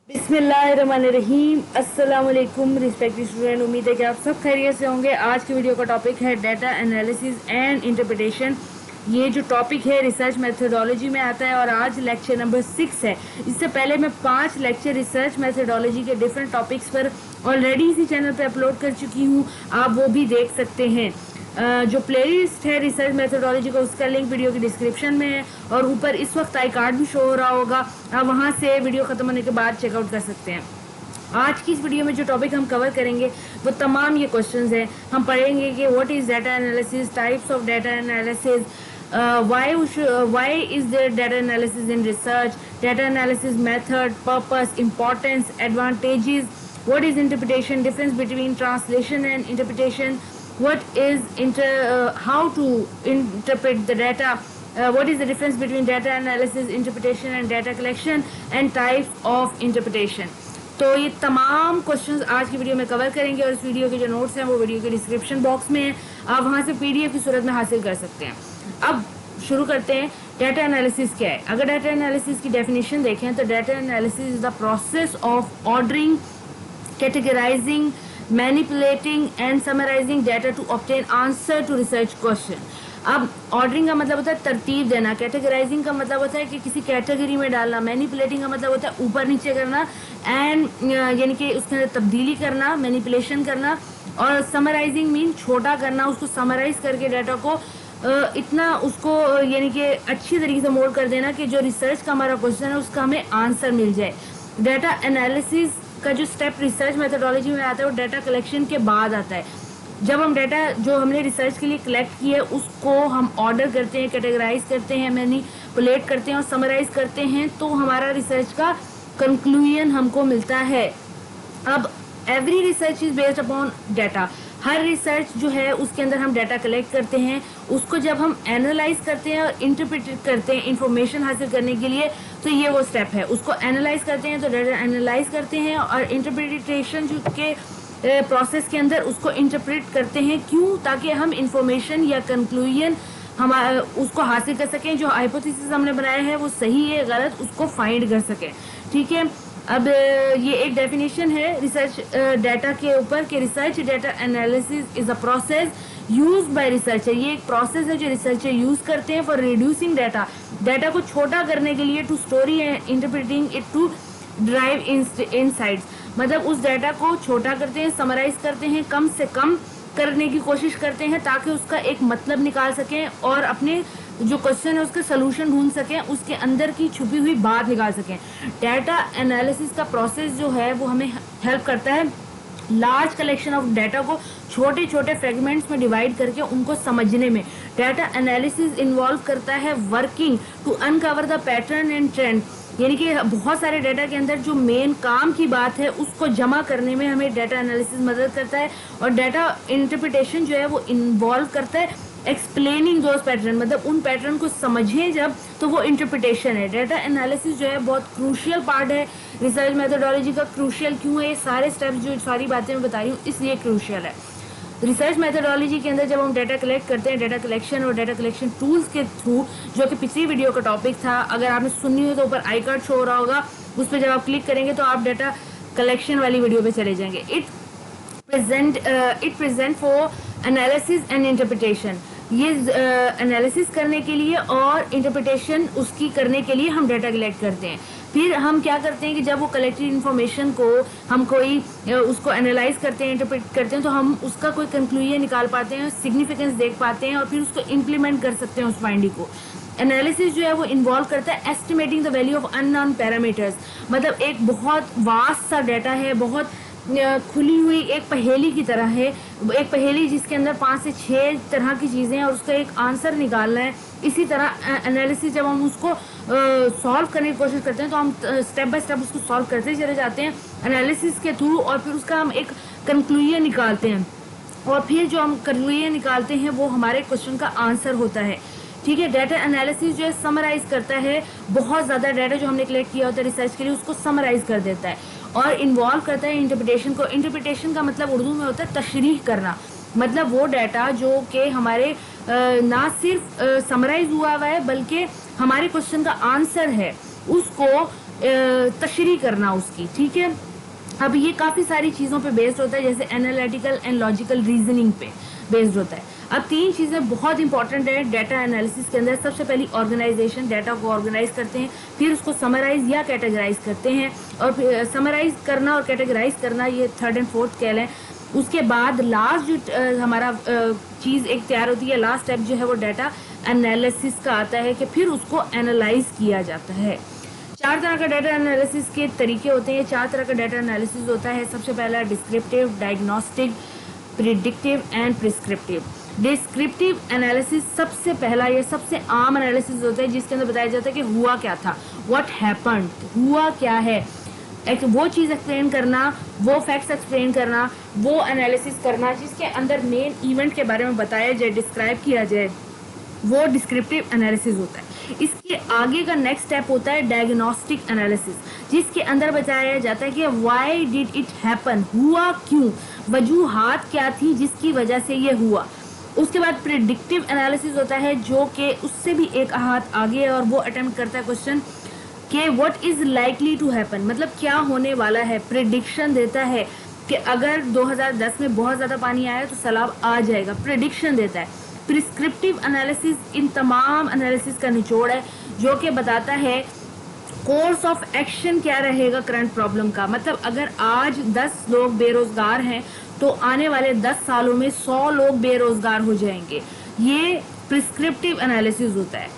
बिस्मिल्लाहिर्रहमानिर्रहीम। अस्सलाम वालेकुम रिस्पेक्टेड स्टूडेंट, उम्मीद है कि आप सब खैरियत से होंगे। आज की वीडियो का टॉपिक है डाटा एनालिसिस एंड इंटरप्रिटेशन। ये जो टॉपिक है रिसर्च मेथोडोलॉजी में आता है और आज लेक्चर नंबर 6 है। इससे पहले मैं 5 लेक्चर रिसर्च मेथोडोलॉजी के डिफरेंट टॉपिक्स पर ऑलरेडी इसी चैनल पर अपलोड कर चुकी हूँ, आप वो भी देख सकते हैं। जो प्लेलिस्ट है रिसर्च मेथोडोलॉजी का, उसका लिंक वीडियो की डिस्क्रिप्शन में है और ऊपर इस वक्त आई कार्ड भी शो हो रहा होगा, आप वहां से वीडियो खत्म होने के बाद चेकआउट कर सकते हैं। आज की इस वीडियो में जो टॉपिक हम कवर करेंगे वो तमाम ये क्वेश्चंस हैं। हम पढ़ेंगे कि what is data analysis, types of data analysis, why is there data analysis in research, data analysis method, purpose, importance, advantages, what is interpretation, difference between translation and interpretation, what is how to interpret the data, what is the difference between data analysis, interpretation and data collection, and types of interpretation। तो ये तमाम questions आज की video में cover करेंगे और इस video के जो नोट्स हैं वो वीडियो के डिस्क्रिप्शन बॉक्स में है, आप वहां से पीडीएफ की सूरत में हासिल कर सकते हैं। अब शुरू करते हैं। डाटा एनालिसिस क्या है? अगर डाटा एनालिसिस की डेफिनेशन देखें तो data analysis is the process of ordering, categorising, manipulating and summarising data to obtain answer to research question. अब ऑर्डरिंग का मतलब होता है तरतीब देना, कैटेगराइजिंग का मतलब होता है कि किसी कैटेगरी में डालना, मैनिपुलेटिंग का मतलब होता है ऊपर नीचे करना, एंड यानी कि उसके अंदर तब्दीली करना, मैनिपुलेशन करना, और समराइजिंग मीन छोटा करना, उसको समराइज करके डाटा को इतना उसको यानी कि अच्छी तरीके से मोल्ड कर देना कि जो रिसर्च का हमारा क्वेश्चन है उसका हमें आंसर मिल जाए। डाटा एनालिसिस का जो स्टेप रिसर्च मेथोडोलॉजी में आता है वो डाटा कलेक्शन के बाद आता है। जब हम डाटा जो हमने रिसर्च के लिए कलेक्ट किए उसको हम ऑर्डर करते हैं, कैटेगराइज करते हैं, मैनिपुलेट करते हैं और समराइज करते हैं, तो हमारा रिसर्च का कंक्लूजन हमको मिलता है। अब every research is based upon data. Her research जो है उसके अंदर हम डाटा कलेक्ट करते हैं, उसको जब हम एनालाइज करते हैं और इंटरप्रेट करते हैं इंफॉर्मेशन हासिल करने के लिए, तो ये वो स्टेप है। उसको एनालाइज करते हैं तो डाटा एनालाइज करते हैं और इंटरप्रिटेशन जो के प्रोसेस के अंदर उसको इंटरप्रेट करते हैं। क्यों? ताकि हम इंफॉर्मेशन या कंक्लूजन हम उसको हासिल कर सकें, जो हाइपोथेसिस हमने बनाया है वो सही है गलत उसको फाइंड कर सकें। ठीक है, अब ये एक डेफिनेशन है रिसर्च डाटा के ऊपर कि research data analysis is a process use by researcher. ये एक प्रोसेस है जो रिसर्चर यूज करते हैं फॉर रिड्यूसिंग डाटा, डाटा को छोटा करने के लिए, to story and interpreting it to drive insights. मतलब उस डाटा को छोटा करते हैं, समराइज करते हैं, कम से कम करने की कोशिश करते हैं ताकि उसका एक मतलब निकाल सकें और अपने जो क्वेश्चन है उसका सोल्यूशन ढूंढ सकें, उसके अंदर की छुपी हुई बात निकाल सकें। डाटा एनालिसिस का प्रोसेस जो है वो हमें हेल्प करता है लार्ज कलेक्शन ऑफ डाटा को छोटे छोटे फ्रेगमेंट्स में डिवाइड करके उनको समझने में। डाटा एनालिसिस इन्वॉल्व करता है working to uncover the pattern and trend, यानी कि बहुत सारे डाटा के अंदर जो मेन काम की बात है उसको जमा करने में हमें डाटा एनालिसिस मदद करता है। और डाटा इंटरप्रिटेशन जो है वो इन्वॉल्व करता है एक्सप्लेनिंग दोज पैटर्न, मतलब उन पैटर्न को समझें जब, तो वो इंटरप्रिटेशन है। डाटा एनालिसिस जो है बहुत क्रूशियल पार्ट है रिसर्च मेथोडोलॉजी का। क्रूशियल क्यों है? ये सारे स्टेप्स जो सारी बातें मैं बता रही हूँ इसलिए क्रूशियल है। रिसर्च मेथोडोलॉजी के अंदर जब हम डाटा कलेक्ट करते हैं, डाटा कलेक्शन और डाटा कलेक्शन टूल्स के थ्रू, जो कि पिछली वीडियो का टॉपिक था, अगर आपने सुननी हो तो ऊपर आई कार्ड शो हो रहा होगा, उस पर जब आप क्लिक करेंगे तो आप डाटा कलेक्शन वाली वीडियो पे चले जाएंगे। It present for analysis and interpretation. ये एनालिसिस करने के लिए और इंटरप्रिटेशन उसकी करने के लिए हम डाटा कलेक्ट करते हैं। फिर हम क्या करते हैं कि जब वो कलेक्टेड इन्फॉर्मेशन को हम कोई उसको एनालाइज करते हैं, इंटरप्रेट करते हैं, तो हम उसका कोई कंक्लूजन निकाल पाते हैं, सिग्निफिकेंस देख पाते हैं और फिर उसको इम्प्लीमेंट कर सकते हैं उस फाइंडिंग को। एनालिसिस जो है वो इन्वॉल्व करता है estimating the value of unknown parameters. मतलब एक बहुत वास्ट सा डाटा है, बहुत खुली हुई एक पहेली की तरह है, एक पहेली जिसके अंदर 5 से 6 तरह की चीज़ें हैं और उसका एक आंसर निकालना है। इसी तरह एनालिसिस जब हम उसको सॉल्व करने की कोशिश करते हैं तो हम स्टेप बाय स्टेप उसको सॉल्व करते चले जाते हैं एनालिसिस के थ्रू, और फिर उसका हम एक कंक्लूजन निकालते हैं और फिर जो हम कंक्लूजन निकालते हैं वो हमारे क्वेश्चन का आंसर होता है। ठीक है, डाटा एनालिसिस जो है समराइज करता है बहुत ज़्यादा डाटा जो हमने कलेक्ट किया होता है रिसर्च के लिए, उसको समराइज कर देता है और इन्वॉल्व करता है इंटरप्रिटेशन को। इंटरप्रिटेशन का मतलब उर्दू में होता है तशरीह करना, मतलब वो डाटा जो कि हमारे ना सिर्फ समराइज हुआ है बल्कि हमारे क्वेश्चन का आंसर है उसको तशरीह करना उसकी, ठीक है। अब ये काफ़ी सारी चीज़ों पे बेस्ड होता है, जैसे एनालिटिकल एंड लॉजिकल रीजनिंग पे बेस्ड होता है। अब 3 चीज़ें बहुत इंपॉर्टेंट है डाटा एनालिसिस के अंदर। सबसे पहली ऑर्गेनाइजेशन, डाटा को ऑर्गेनाइज करते हैं, फिर उसको समराइज या कैटेगराइज करते हैं, और फिर समराइज करना और कैटेगराइज करना ये 3rd एंड 4th कह लें। उसके बाद लास्ट जो हमारा चीज़ एक तैयार होती है, लास्ट स्टेप जो है वो डाटा एनालिसिस का आता है कि फिर उसको एनालाइज किया जाता है। 4 तरह का डाटा एनालिसिस के तरीके होते हैं, 4 तरह का डाटा एनालिसिस होता है। सबसे पहला descriptive, diagnostic, predictive and prescriptive. Descriptive analysis सबसे पहला, ये सबसे आम एनालिसिस होता है जिसके अंदर बताया जाता है कि हुआ क्या था, व्हाट हैपेंड, हुआ क्या है, एक वो चीज़ एक्सप्लेन करना, वो फैक्ट्स एक्सप्लेन करना, वो एनालिसिस करना जिसके अंदर मेन इवेंट के बारे में बताया जाए, डिस्क्राइब किया जाए, वो डिस्क्रिप्टिव एनालिसिस होता है। इसके आगे का नेक्स्ट स्टेप होता है डायग्नोस्टिक एनालिसिस, जिसके अंदर बताया जाता है कि व्हाई डिड इट हैपन, हुआ क्यों, वजूहात क्या थी जिसकी वजह से ये हुआ। उसके बाद प्रिडिक्टिव एनालिसिस होता है जो कि उससे भी एक हाथ आगे है, और वो अटेम्प्ट करता है क्वेश्चन कि what is likely to happen, मतलब क्या होने वाला है। प्रिडिक्शन देता है कि अगर 2010 में बहुत ज़्यादा पानी आया तो सैलाब आ जाएगा, प्रिडिक्शन देता है। प्रिस्क्रिप्टिव एनालिसिस इन तमाम एनालिसिस का निचोड़ है, जो कि बताता है कोर्स ऑफ एक्शन क्या रहेगा करंट प्रॉब्लम का। मतलब अगर आज 10 लोग बेरोजगार हैं तो आने वाले 10 सालों में 100 लोग बेरोजगार हो जाएंगे। ये प्रिस्क्रिप्टिव एनालिसिस होता है।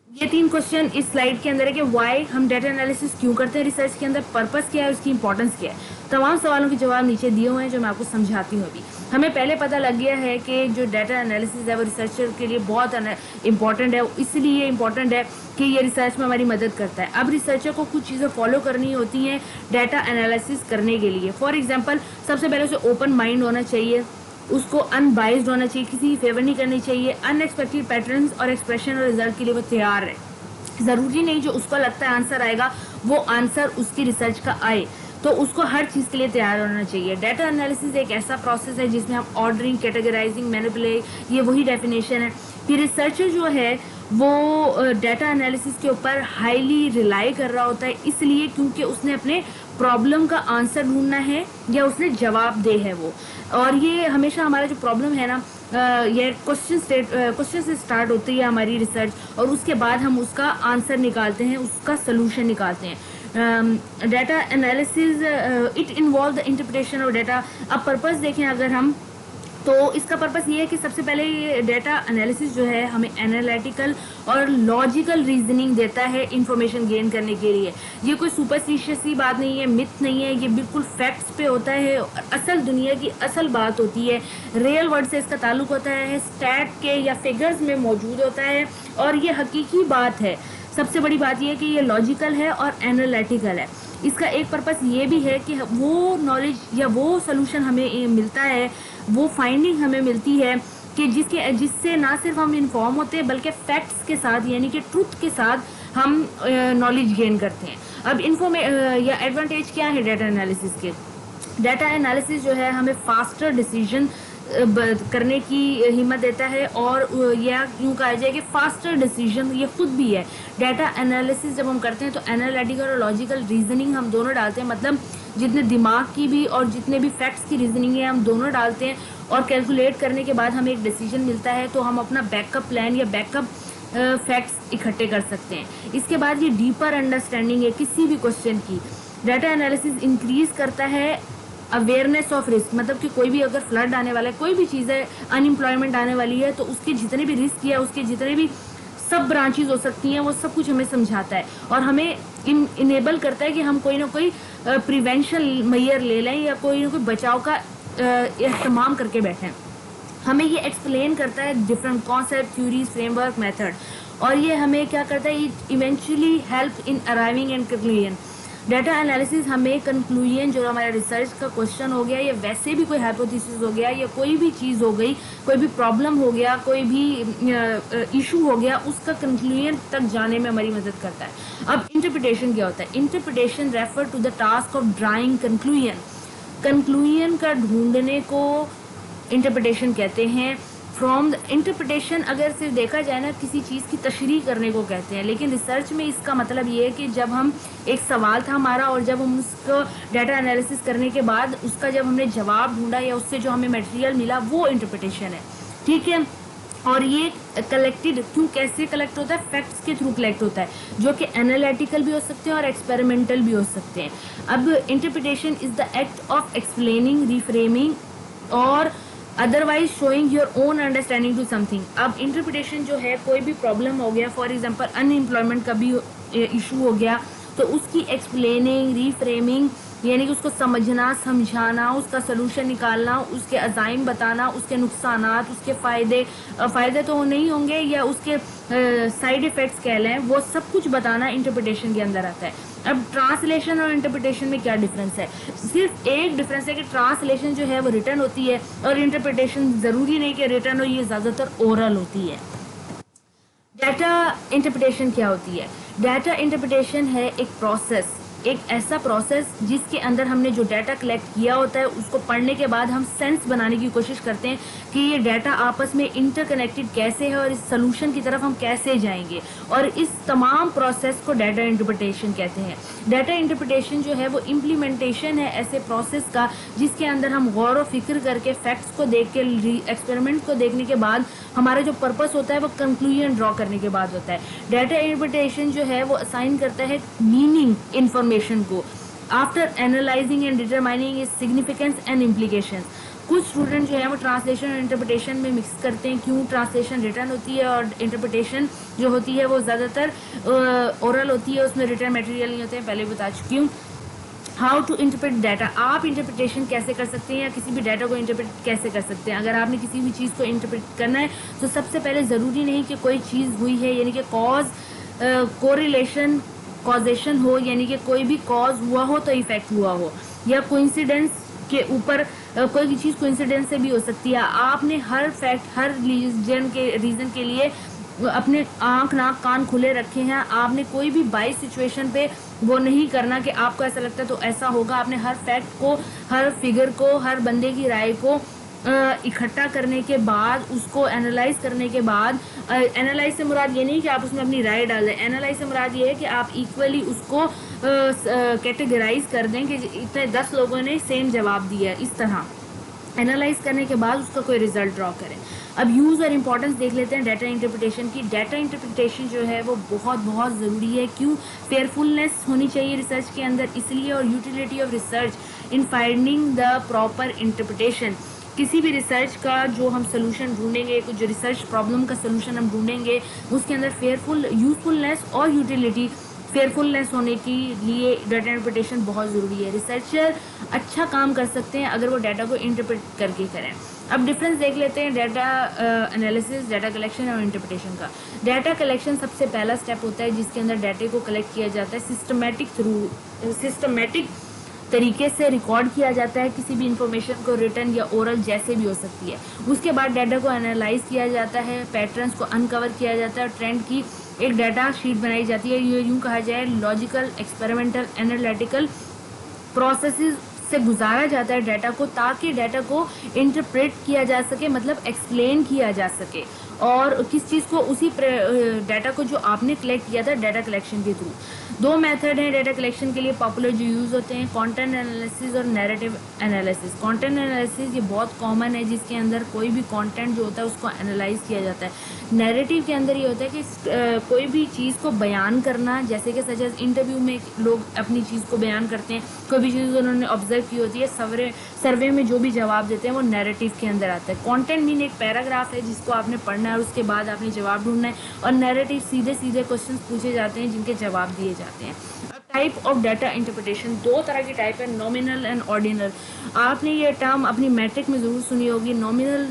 ये 3 क्वेश्चन इस स्लाइड के अंदर है कि व्हाई हम डाटा एनालिसिस क्यों करते हैं रिसर्च के अंदर, पर्पस क्या है, उसकी इंपॉर्टेंस क्या है। तमाम सवालों के जवाब नीचे दिए हुए हैं जो मैं आपको समझाती हूँ अभी। हमें पहले पता लग गया है कि जो डाटा एनालिसिस है वो रिसर्चर के लिए बहुत इंपॉर्टेंट है, इसलिए इम्पॉर्टेंट है कि ये रिसर्च में हमारी मदद करता है। अब रिसर्चर को कुछ चीज़ें फॉलो करनी होती हैं डाटा एनालिसिस करने के लिए। फॉर एग्जाम्पल, सबसे पहले उसे ओपन माइंड होना चाहिए, उसको अनबाइज्ड होना चाहिए, किसी की फेवर नहीं करनी चाहिए, अनएक्सपेक्टेड पैटर्न्स और एक्सप्रेशन और रिजल्ट के लिए वो तैयार है। ज़रूरी नहीं जो उसको लगता है आंसर आएगा वो आंसर उसकी रिसर्च का आए, तो उसको हर चीज़ के लिए तैयार होना चाहिए। डाटा एनालिसिस एक ऐसा प्रोसेस है जिसमें हम ऑर्डरिंग, कैटेगराइजिंग, मैनिपुलेट, ये वही डेफिनेशन है। फिर रिसर्चर जो है वो डाटा एनालिसिस के ऊपर हाईली रिलाई कर रहा होता है, इसलिए क्योंकि उसने अपने प्रॉब्लम का आंसर ढूंढना है या उसने जवाब दे है वो। और ये हमेशा हमारा जो प्रॉब्लम है ना, ये क्वेश्चन से स्टार्ट होती है हमारी रिसर्च, और उसके बाद हम उसका आंसर निकालते हैं, उसका सोल्यूशन निकालते हैं। Data analysis it involve the interpretation of data. अब पर्पस देखें अगर हम, तो इसका पर्पस ये है कि सबसे पहले ये डाटा एनालिसिस जो है हमें एनालिटिकल और लॉजिकल रीजनिंग देता है इंफॉर्मेशन गेन करने के लिए। ये कोई सुपरस्टिशियस सी बात नहीं है, मिथ नहीं है, ये बिल्कुल फैक्ट्स पे होता है, असल दुनिया की असल बात होती है, रियल वर्ल्ड से इसका ताल्लुक होता है, स्टैट के या फिगर्स में मौजूद होता है, और ये हकीकी बात है। सबसे बड़ी बात यह है कि ये लॉजिकल है और एनालिटिकल है। इसका एक पर्पस ये भी है कि वो नॉलेज या वो सोल्यूशन हमें मिलता है, वो फाइंडिंग हमें मिलती है कि जिससे ना सिर्फ हम इन्फॉर्म होते हैं बल्कि फैक्ट्स के साथ यानी कि ट्रुथ के साथ हम नॉलेज गेन करते हैं। अब या एडवांटेज क्या है डाटा एनालिसिस के? डाटा एनालिसिस जो है हमें फास्टर डिसीजन करने की हिम्मत देता है, और या यूँ कहा जाए कि फास्टर डिसीजन ये खुद भी है। डाटा एनालिसिस जब हम करते हैं तो एनालिटिकल और लॉजिकल रीजनिंग हम दोनों डालते हैं, मतलब जितने दिमाग की भी और जितने भी फैक्ट्स की रीजनिंग है हम दोनों डालते हैं, और कैलकुलेट करने के बाद हमें एक डिसीजन मिलता है, तो हम अपना बैकअप प्लान या बैकअप फैक्ट्स इकट्ठे कर सकते हैं। इसके बाद ये डीपर अंडरस्टैंडिंग है किसी भी क्वेश्चन की। डाटा एनालिसिस इंक्रीज करता है अवेयरनेस ऑफ रिस्क, मतलब कि कोई भी अगर फ्लड आने वाला है, कोई भी चीज़ है, अनएम्प्लॉयमेंट आने वाली है, तो उसके जितने भी रिस्क या उसके जितने भी सब ब्रांचेज हो सकती हैं वो सब कुछ हमें समझाता है, और हमें इनेबल करता है कि हम कोई ना कोई प्रिवेंशन मेजर ले लें या कोई ना कोई बचाव का इस्तेमाल करके बैठें। हमें ये एक्सप्लेन करता है different concept, theories, framework, method, और ये हमें क्या करता है, it eventually help in arriving and conclusion. Data analysis हमें कंक्लूजन, जो हमारा रिसर्च का क्वेश्चन हो गया या वैसे भी कोई हाइपोथेसिस हो गया या कोई भी चीज़ हो गई, कोई भी प्रॉब्लम हो गया, कोई भी इशू हो गया, उसका कंक्लूजन तक जाने में हमारी मदद करता है। अब इंटरप्रिटेशन क्या होता है? Interpretation refer to the task of drawing conclusion. Conclusion का ढूंढने को इंटरप्रिटेशन कहते हैं। फ्रॉम द इंटरप्रिटेशन अगर सिर्फ देखा जाए ना, किसी चीज़ की तशरीह करने को कहते हैं, लेकिन रिसर्च में इसका मतलब ये है कि जब हम एक सवाल था हमारा और जब हम उसको डाटा एनालिसिस करने के बाद उसका जब हमने जवाब ढूंढा या उससे जो हमें मटेरियल मिला, वो इंटरप्रिटेशन है। ठीक है, और ये कलेक्टेड क्यों, कैसे कलेक्ट होता है, फैक्ट्स के थ्रू कलेक्ट होता है, जो कि एनालिटिकल भी हो सकते हैं और एक्सपेरिमेंटल भी हो सकते हैं। अब interpretation is the act of explaining, reframing और otherwise showing your own understanding to something. अब इंटरप्रिटेशन जो है, कोई भी प्रॉब्लम हो गया, फॉर एग्जांपल अनएम्प्लॉयमेंट का भी इशू हो गया, तो उसकी एक्सप्लेनिंग, रिफ्रेमिंग यानी कि उसको समझना, समझाना, उसका सलूशन निकालना, उसके अजाइम बताना, उसके नुकसानात, उसके फ़ायदे तो नहीं होंगे या उसके साइड इफ़ेक्ट्स कह लें, वो सब कुछ बताना इंटरप्रिटेशन के अंदर आता है। अब ट्रांसलेशन और इंटरप्रिटेशन में क्या डिफरेंस है? सिर्फ एक डिफरेंस है कि ट्रांसलेशन जो है वो रिटन होती है और इंटरप्रिटेशन ज़रूरी नहीं कि रिटन हो, ये ज़्यादातर ओरल होती है। डाटा इंटरप्रिटेशन क्या होती है? डाटा इंटरप्रिटेशन है एक प्रोसेस, एक ऐसा प्रोसेस जिसके अंदर हमने जो डाटा कलेक्ट किया होता है उसको पढ़ने के बाद हम सेंस बनाने की कोशिश करते हैं कि ये डाटा आपस में इंटरकनेक्टेड कैसे है और इस सोल्यूशन की तरफ हम कैसे जाएंगे, और इस तमाम प्रोसेस को डाटा इंटरप्रिटेशन कहते हैं। डाटा इंटरप्रिटेशन जो है वो इम्प्लीमेंटेशन है ऐसे प्रोसेस का जिसके अंदर हम गौर व फिक्र करके फैक्ट्स को देख के, एक्सपेरिमेंट को देखने के बाद हमारा जो पर्पस होता है वो कंक्लूजन ड्रॉ करने के बाद होता है। डाटा इंटरप्रिटेशन जो है वो असाइन करता है मीनिंग इंफॉर्मेशन को after analysing and determining its significance and implications. कुछ स्टूडेंट जो है वो ट्रांसलेशन और इंटरप्रिटेशन में मिक्स करते हैं। क्यों? ट्रांसलेशन रिटर्न होती है और इंटरप्रिटेशन जो होती है वो ज़्यादातर ओरल होती है, उसमें रिटर्न मटेरियल नहीं होते हैं, पहले बता चुकी हूँ। हाउ टू इंटरप्रेट डाटा, आप इंटरप्रिटेशन कैसे कर सकते हैं या किसी भी डाटा को इंटरप्रेट कैसे कर सकते हैं? अगर आपने किसी भी चीज़ को इंटरप्रेट करना है तो सबसे पहले ज़रूरी नहीं कि कोई चीज़ हुई है, यानी कि कॉज कोरिलेशन, कॉजेशन हो, यानी कि कोई भी कॉज हुआ हो तो इफेक्ट हुआ हो, या कोइंसिडेंस के ऊपर कोई भी चीज़ कोइंसिडेंस से भी हो सकती है। आपने हर फैक्ट, हर रीज़न के लिए अपने आंख, नाक, कान खुले रखे हैं। आपने कोई भी बाई सिचुएशन पे वो नहीं करना कि आपको ऐसा लगता है तो ऐसा होगा। आपने हर फैक्ट को, हर फिगर को, हर बंदे की राय को इकट्ठा करने के बाद, उसको एनालाइज करने के बाद, एनालाइज से मुराद ये नहीं कि आप उसमें अपनी राय डाल दें, एनालाइज से मुराद ये है कि आप इक्वली उसको कैटेगराइज कर दें कि इतने 10 लोगों ने सेम जवाब दिया है, इस तरह एनालाइज करने के बाद उसका कोई रिजल्ट ड्रॉ करें। अब यूज़ और इम्पोर्टेंस देख लेते हैं डाटा इंटरप्रिटेशन की। डाटा इंटरप्रिटेशन जो है वो बहुत बहुत ज़रूरी है। क्यों? फेयरफुलनेस होनी चाहिए रिसर्च के अंदर, इसलिए, और utility of research in finding the proper interpretation. किसी भी रिसर्च का जो हम सोल्यूशन ढूंढेंगे, जो रिसर्च प्रॉब्लम का सोल्यूशन हम ढूंढेंगे, उसके अंदर यूजफुलनेस और यूटिलिटी, फेयरफुलनेस होने के लिए डाटा इंटरप्रिटेशन बहुत ज़रूरी है। रिसर्चर अच्छा काम कर सकते हैं अगर वो डाटा को इंटरप्रेट करके करें। अब डिफरेंस देख लेते हैं डाटा एनालिसिस, डाटा कलेक्शन और इंटरप्रिटेशन का। डाटा कलेक्शन सबसे पहला स्टेप होता है जिसके अंदर डाटे को कलेक्ट किया जाता है, सिस्टमेटिक तरीके से रिकॉर्ड किया जाता है किसी भी इंफॉर्मेशन को, रिटन या ओरल जैसे भी हो सकती है। उसके बाद डाटा को एनालाइज किया जाता है, पैटर्न्स को अनकवर किया जाता है और ट्रेंड की एक डाटा शीट बनाई जाती है। ये यूँ कहा जाए लॉजिकल, एक्सपेरिमेंटल, एनालिटिकल प्रोसेसेस से गुजारा जाता है डाटा को, ताकि डाटा को इंटरप्रेट किया जा सके, मतलब एक्सप्लेन किया जा सके। और किस चीज़ को? उसी डाटा को जो आपने कलेक्ट किया था डाटा कलेक्शन के थ्रू। दो मेथड हैं डाटा कलेक्शन के लिए पॉपुलर जो यूज़ होते हैं, कंटेंट एनालिसिस और नैरेटिव एनालिसिस। कंटेंट एनालिसिस ये बहुत कॉमन है, जिसके अंदर कोई भी कंटेंट जो होता है उसको एनालाइज किया जाता है। नैरेटिव के अंदर ये होता है कि कोई भी चीज़ को बयान करना, जैसे कि सच एज इंटरव्यू में लोग अपनी चीज़ को बयान करते हैं, कोई भी चीज़ उन्होंने ऑब्जर्व की होती है, सर्वे में जो भी जवाब देते हैं वो नैरेटिव के अंदर आता है। कंटेंट मीन एक पैराग्राफ है जिसको आपने पढ़ना है और उसके बाद आपने जवाब ढूंढना है, और नैरेटिव सीधे सीधे क्वेश्चन पूछे जाते हैं जिनके जवाब दिए जाते हैं। टाइप ऑफ डाटा इंटरप्रिटेशन, दो तरह की टाइप है, नॉमिनल एंड ऑर्डिनल। आपने ये टर्म अपनी मैट्रिक में ज़रूर सुनी होगी। नॉमिनल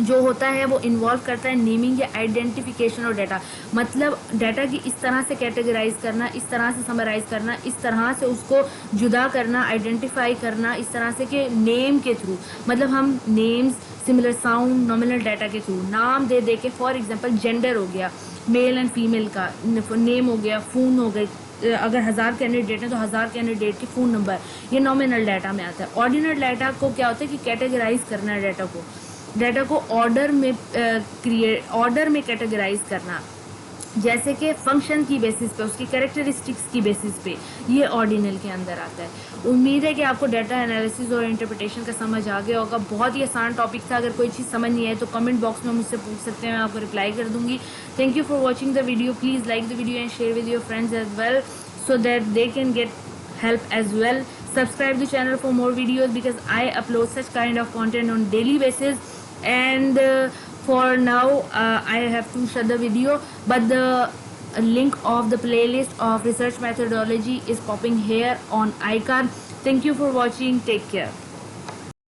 जो होता है वो इन्वॉल्व करता है नेमिंग या आइडेंटिफिकेशन ऑफ डाटा, मतलब डाटा की इस तरह से कैटेगराइज करना, इस तरह से समराइज करना, इस तरह से उसको जुदा करना, आइडेंटिफाई करना, इस तरह से कि नेम के थ्रू, मतलब हम names, similar sound, nominal data के थ्रू नाम दे दे के, फॉर एग्जांपल जेंडर हो गया, मेल एंड फीमेल का नेम हो गया, फ़ोन हो गए, अगर 1000 कैंडिडेट हैं तो 1000 कैंडिडेट के फ़ोन नंबर, ये नॉमिनल डाटा में आता है। ऑर्डिनल डाटा को क्या होता है कि कैटेगराइज करना है डाटा को, डाटा को ऑर्डर में कैटेगराइज करना, जैसे कि फंक्शन की बेसिस पे, उसकी कैरेक्टरिस्टिक्स की बेसिस पे, ये ऑर्डिनल के अंदर आता है। उम्मीद है कि आपको डाटा एनालिसिस और इंटरप्रिटेशन का समझ आ गया होगा। बहुत ही आसान टॉपिक था। अगर कोई चीज़ समझ नहीं आए तो कमेंट बॉक्स में मुझसे पूछ सकते हैं, मैं आपको रिप्लाई कर दूंगी। Thank you for watching the video. Please like the video and share with your friends as well so that they can get help as well. Subscribe the channel for more videos because I upload such kind of content on daily basis. And for now I have to shut the video, but the link of the playlist of research methodology is popping here on icon. Thank you for watching. Take care.